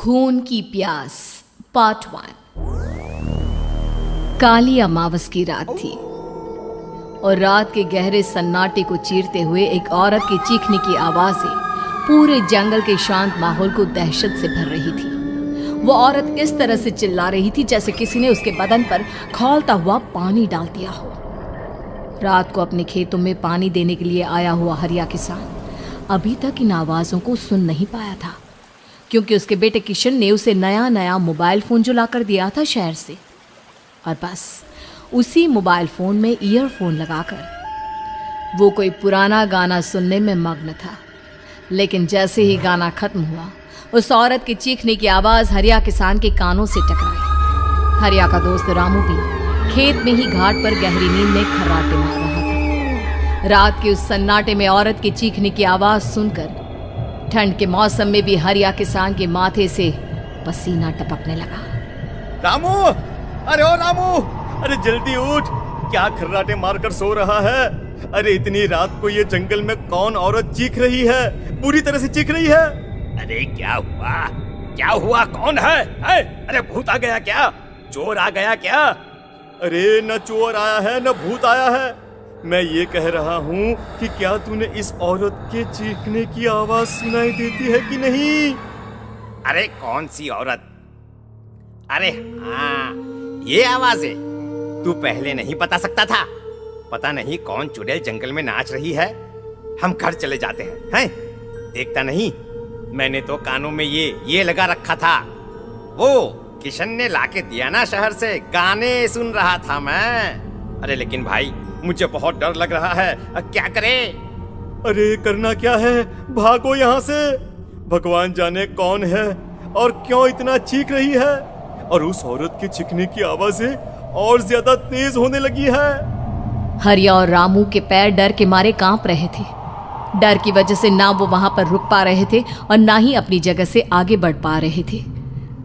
खून की प्यास पार्ट 1। काली अमावस की रात थी और रात के गहरे सन्नाटे को चीरते हुए एक औरत के चीखने की आवाजें पूरे जंगल के शांत माहौल को दहशत से भर रही थी। वो औरत इस तरह से चिल्ला रही थी जैसे किसी ने उसके बदन पर खौलता हुआ पानी डाल दिया हो। रात को अपने खेतों में पानी देने के लिए आया हुआ हरिया किसान अभी तक इन आवाज़ों को सुन नहीं पाया था, क्योंकि उसके बेटे किशन ने उसे नया नया मोबाइल फ़ोन जो ला कर दिया था शहर से, और बस उसी मोबाइल फ़ोन में ईयरफोन लगाकर वो कोई पुराना गाना सुनने में मग्न था। लेकिन जैसे ही गाना खत्म हुआ, उस औरत की चीखने की आवाज़ हरिया किसान के कानों से टकराई। हरिया का दोस्त रामू भी खेत में ही घाट पर गहरी नींद में खर्राटे मार रहा था। रात के उस सन्नाटे में औरत की चीखने की आवाज़ सुनकर ठंड के मौसम में भी हरिया किसान के माथे से पसीना टपकने लगा। रामू, अरे ओ रामू, अरे जल्दी उठ, क्या खर्राटे मारकर सो रहा है? अरे इतनी रात को ये जंगल में कौन औरत चीख रही है? पूरी तरह से चीख रही है। अरे क्या हुआ? क्या हुआ? कौन है? अरे भूत आ गया क्या? चोर आ गया क्या? अरे न चोर आया है न भूत आया है। मैं ये कह रहा हूँ कि क्या तूने इस औरत के चीखने की आवाज सुनाई देती है कि नहीं? अरे कौन सी औरत? अरे हाँ, ये आवाज़ है। तू पहले नहीं बता सकता था? पता नहीं कौन चुड़ैल जंगल में नाच रही है। हम घर चले जाते हैं। देखता नहीं, मैंने तो कानों में ये लगा रखा था। वो किशन ने लाके दिया ना शहर से, गाने सुन रहा था मैं। अरे लेकिन भाई, मुझे बहुत डर लग रहा है। क्या करें? अरे करना क्या है, भागो यहाँ से। भगवान जाने कौन है और क्यों इतना चीख रही है। और उस औरत के चीखने की आवाजें और ज्यादा तेज होने लगी है। हरिया और रामू के पैर डर के मारे कांप रहे थे। डर की वजह से ना वो वहां पर रुक पा रहे थे और ना ही अपनी जगह से आगे बढ़ पा रहे थे।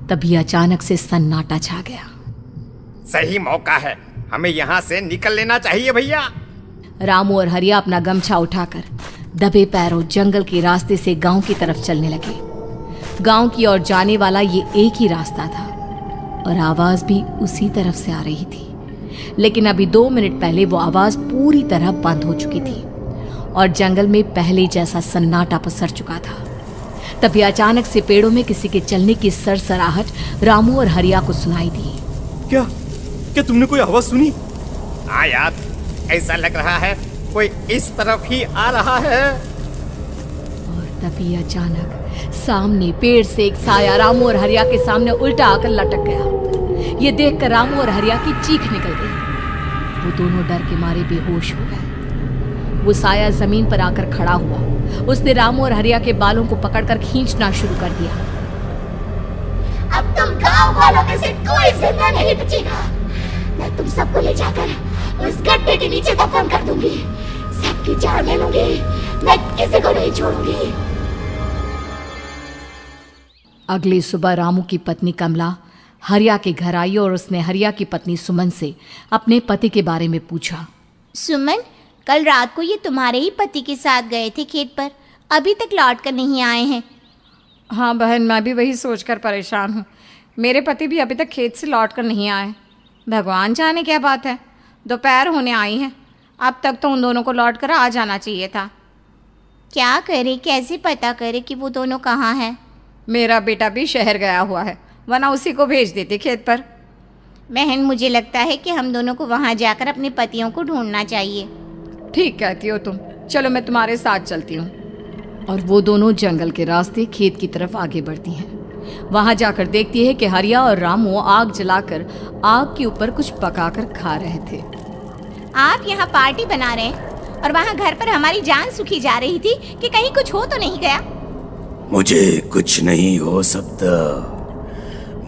तभी अचानक से सन्नाटा छा गया। सही मौका है, हमें यहाँ से निकल लेना चाहिए भैया। रामू और हरिया अपना गमछा उठाकर दबे पैरों जंगल के रास्ते से गांव की तरफ चलने लगे। गांव की ओर जाने वाला ये एक ही रास्ता था और आवाज भी उसी तरफ से आ रही थी। लेकिन अभी 2 मिनट पहले वो आवाज पूरी तरह बंद हो चुकी थी और जंगल में पहले जैसा सन्नाटा पसर चुका था। तभी अचानक से पेड़ों में किसी के चलने की सरसराहट रामू और हरिया को सुनाई दी। क्या तुमने कोई आवाज सुनी? हाँ यार, ऐसा लग रहा है कोई इस तरफ ही आ रहा है। और तभी अचानक सामने पेड़ से एक साया रामू और हरिया के सामने उल्टा आकर लटक गया। ये देखकर रामू और हरिया की चीख निकल गई। वो दोनों डर के मारे बेहोश हो गए। वो साया जमीन पर आकर खड़ा हुआ। उसने रामू और हरिया के बालों को पकड़कर खींचना शुरू कर दिया। अब तुम गांव वालों में से कोई जिंदा नहीं बचेगा। मैं तुम सबको ले जाकर उस गड्ढे के नीचे दफन कर दूंगी। सबकी जान ले लूंगी, मैं किसी को नहीं छोड़ूंगी। अगली सुबह रामू की पत्नी कमला हरिया के घर आई और उसने हरिया की पत्नी सुमन से अपने पति के बारे में पूछा। सुमन, कल रात को ये तुम्हारे ही पति के साथ गए थे खेत पर, अभी तक लौट कर नहीं आए हैं। हाँ बहन, मैं भी वही सोचकर परेशान हूँ। मेरे पति भी अभी तक खेत से लौट कर नहीं आए। भगवान जाने क्या बात है, दोपहर होने आई है। अब तक तो उन दोनों को लौट कर आ जाना चाहिए था। क्या करे, कैसे पता करे कि वो दोनों कहाँ हैं? मेरा बेटा भी शहर गया हुआ है, वरना उसी को भेज देते खेत पर। बहन, मुझे लगता है कि हम दोनों को वहाँ जाकर अपने पतियों को ढूंढना चाहिए। ठीक कहती हो तुम, चलो मैं तुम्हारे साथ चलती हूँ। और वो दोनों जंगल के रास्ते खेत की तरफ आगे बढ़ती हैं। वहां जाकर देखती है कि हरिया और रामू आग जलाकर आग के ऊपर कुछ पकाकर खा रहे थे। आप यहाँ पार्टी बना रहे हैं और वहाँ घर पर हमारी जान सुखी जा रही थी कि कहीं कुछ हो तो नहीं गया? मुझे कुछ नहीं हो सकता।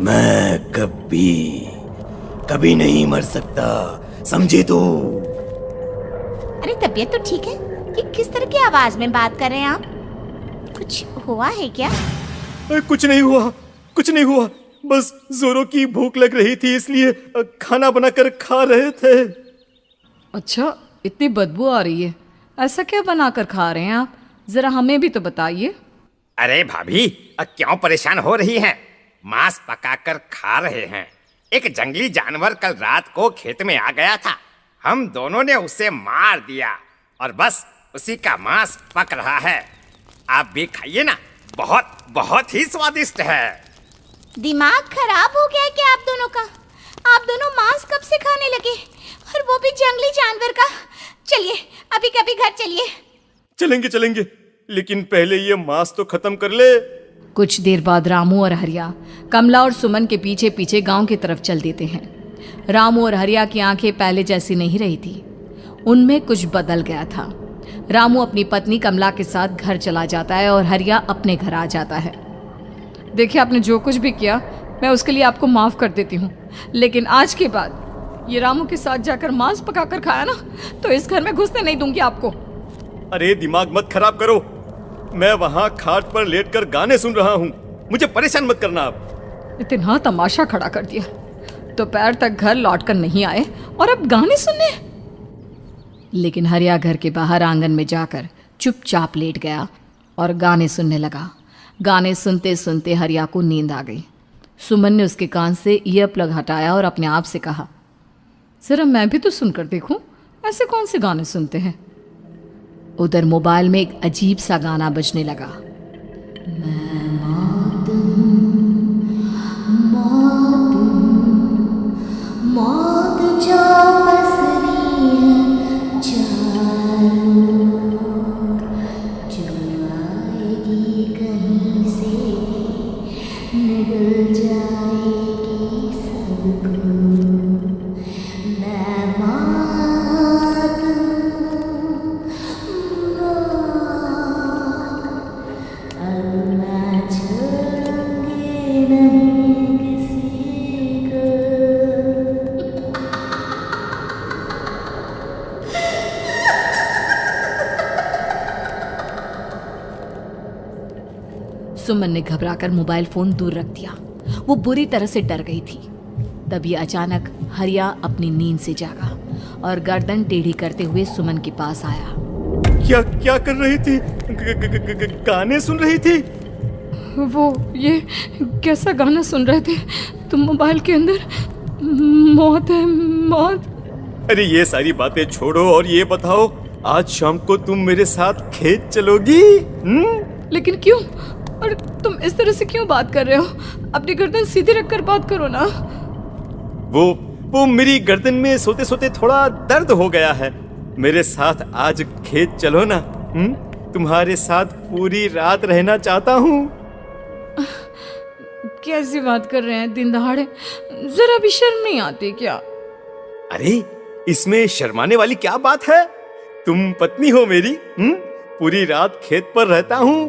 मैं कभी नहीं मर सकता, समझे तो? अरे तबीयत तो ठीक है। ये किस तरह की आवाज में बात कर रहे हैं आप? कुछ हुआ है क्या? कुछ नहीं हुआ, बस जोरों की भूख लग रही थी, इसलिए खाना बनाकर खा रहे थे। अच्छा, इतनी बदबू आ रही है, ऐसा क्या बनाकर खा रहे हैं आप? जरा हमें भी तो बताइए। अरे भाभी, क्यों परेशान हो रही हैं? मांस पकाकर खा रहे हैं। एक जंगली जानवर कल रात को खेत में आ गया था। हम दोनों ने उसे मार दिया और बस उसी का मांस पक रहा है। आप भी खाइए ना, बहुत बहुत ही स्वादिष्ट है। दिमाग खराब हो गया है क्या आप दोनों का? आप दोनों मांस कब से खाने लगे, और वो भी जंगली जानवर का? चलिए अभी कभी घर चलिए। चलेंगे चलेंगे, लेकिन पहले ये मांस तो खत्म कर ले। कुछ देर बाद रामू और हरिया कमला और सुमन के पीछे पीछे गांव की तरफ चल देते हैं। रामू और हरिया की आंखें पहले जैसी नहीं रही थी, उनमें कुछ बदल गया था। रामू अपनी पत्नी कमला के साथ घर चला जाता है और हरिया अपने घर आ जाता है। देखिए, आपने जो कुछ भी किया मैं उसके लिए आपको माफ़ कर देती हूँ, लेकिन आज के बाद ये रामू के साथ जाकर मांस पकाकर खाया ना, तो इस घर में घुसने नहीं दूंगी आपको। अरे दिमाग मत खराब करो, मैं वहां खाट पर लेटकर गाने सुन रहा हूँ, मुझे परेशान मत करना आप। इतना तमाशा खड़ा कर दिया, दोपहर तक घर लौट कर नहीं आए और अब गाने सुनने। लेकिन हरिया घर के बाहर आंगन में जाकर चुपचाप लेट गया और गाने सुनने लगा। गाने सुनते सुनते हरिया को नींद आ गई। सुमन ने उसके कान से ईयर प्लग हटाया और अपने आप से कहा, जरा मैं भी तो सुनकर देखूं, ऐसे कौन से गाने सुनते हैं। उधर मोबाइल में एक अजीब सा गाना बजने लगा। मौत जो बसरी है चारों, जो आएगी कहीं से निगल जाएगी सबको। मैं मौत अब मैं छोड़ूंगी नहीं किसी को। सुमन ने घबराकर मोबाइल फोन दूर रख दिया। वो बुरी तरह से डर गई थी। तभी अचानक हरिया अपनी नींद से जागा और गर्दन टेढ़ी करते हुए सुमन के पास आया। क्या क्या कर रही थी? गाने सुन रही थी? वो ये कैसा गाना सुन रहे थे तुम मोबाइल के अंदर? मौत है, मौत। अरे ये सारी बातें छोड़ो और ये बताओ, आज शाम को तुम मेरे साथ खेत चलोगी? लेकिन क्यों? और तुम इस तरह से क्यों बात कर रहे हो? अपनी गर्दन सीधी रखकर बात करो ना। वो मेरी गर्दन में सोते सोते थोड़ा दर्द हो गया है। मेरे साथ आज खेत चलो ना। तुम्हारे साथ पूरी रात रहना चाहता हूँ। कैसी बात कर रहे हैं दिन दहाड़े? जरा भी शर्म नहीं आती क्या? अरे इसमें शर्माने वाली क्या बात है? तुम पत्नी हो मेरी। पूरी रात खेत पर रहता हूँ।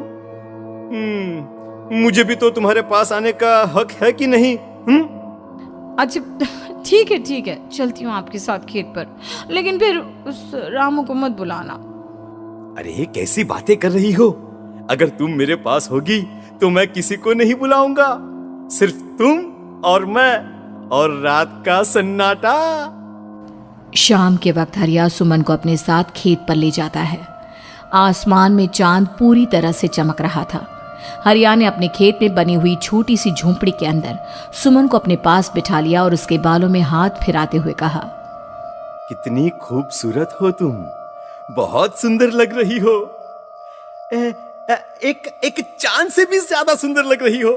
मुझे भी तो तुम्हारे पास आने का हक है कि नहीं? अच्छा ठीक है, चलती हूँ आपके साथ खेत पर, लेकिन फिर उस रामू को मत बुलाना। अरे कैसी बातें कर रही हो? अगर तुम मेरे पास होगी तो मैं किसी को नहीं बुलाऊंगा, सिर्फ तुम और मैं और रात का सन्नाटा। शाम के वक्त हरिया सुमन को अपने साथ खेत पर ले जाता है। आसमान में चांद पूरी तरह से चमक रहा था। हरिया ने अपने खेत में बनी हुई छोटी सी झोंपड़ी के अंदर सुमन को अपने पास बिठा लिया और उसके बालों में हाथ फिराते हुए कहा, कितनी खूबसूरत हो तुम, बहुत सुंदर लग रही हो। एक चांद से भी ज्यादा सुंदर लग रही हो।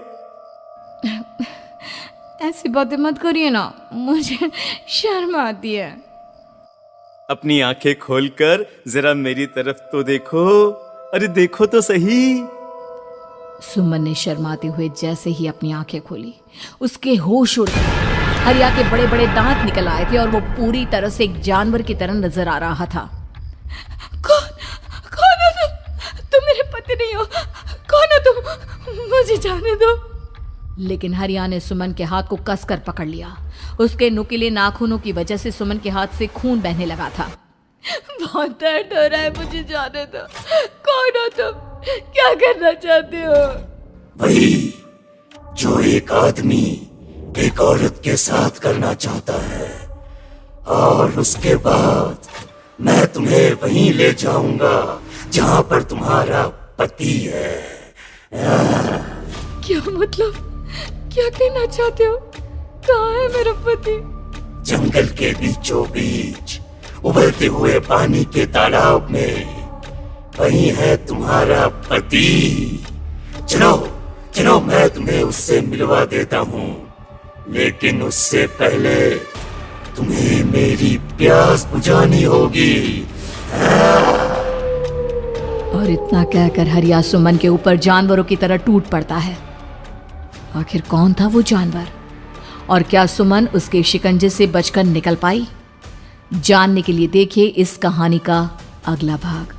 ऐसी बातें मत करिए ना, मुझे शर्म आती है। अपनी आंखें खोलकर जरा मेरी तरफ तो देखो। अरे देखो तो सही। सुमन ने शर्माते हुए जैसे ही अपनी आंखें खोली, उसके होश उड़ गए। हरिया के बड़े बड़े दांत निकल आए थे और वो पूरी तरह से एक जानवर की तरह नजर आ रहा था। कौन हो तुम मेरे पति नहीं हो। कौन हो तुम? मुझे जाने दो। लेकिन हरिया ने सुमन के हाथ को कसकर पकड़ लिया। उसके नुकीले नाखूनों की वजह से सुमन के हाथ से खून बहने लगा था। बहुत दर्द हो रहा है, मुझे जाने दो। कौन हो तुम? क्या करना चाहते हो? वही जो एक आदमी एक औरत के साथ करना चाहता है, और उसके बाद मैं तुम्हें वहीं ले जाऊंगा जहां पर तुम्हारा पति है। क्या मतलब? क्या कहना चाहते हो? कहाँ है मेरा पति? जंगल के बीचों बीच उबलते हुए पानी के तालाब में, वही है तुम्हारा पति। चलो चलो, मैं तुम्हें उससे मिलवा देता हूँ, लेकिन उससे पहले तुम्हें मेरी प्यास बुझानी होगी। और इतना कहकर हरिया सुमन के ऊपर जानवरों की तरह टूट पड़ता है। आखिर कौन था वो जानवर, और क्या सुमन उसके शिकंजे से बचकर निकल पाई? जानने के लिए देखिए इस कहानी का अगला भाग।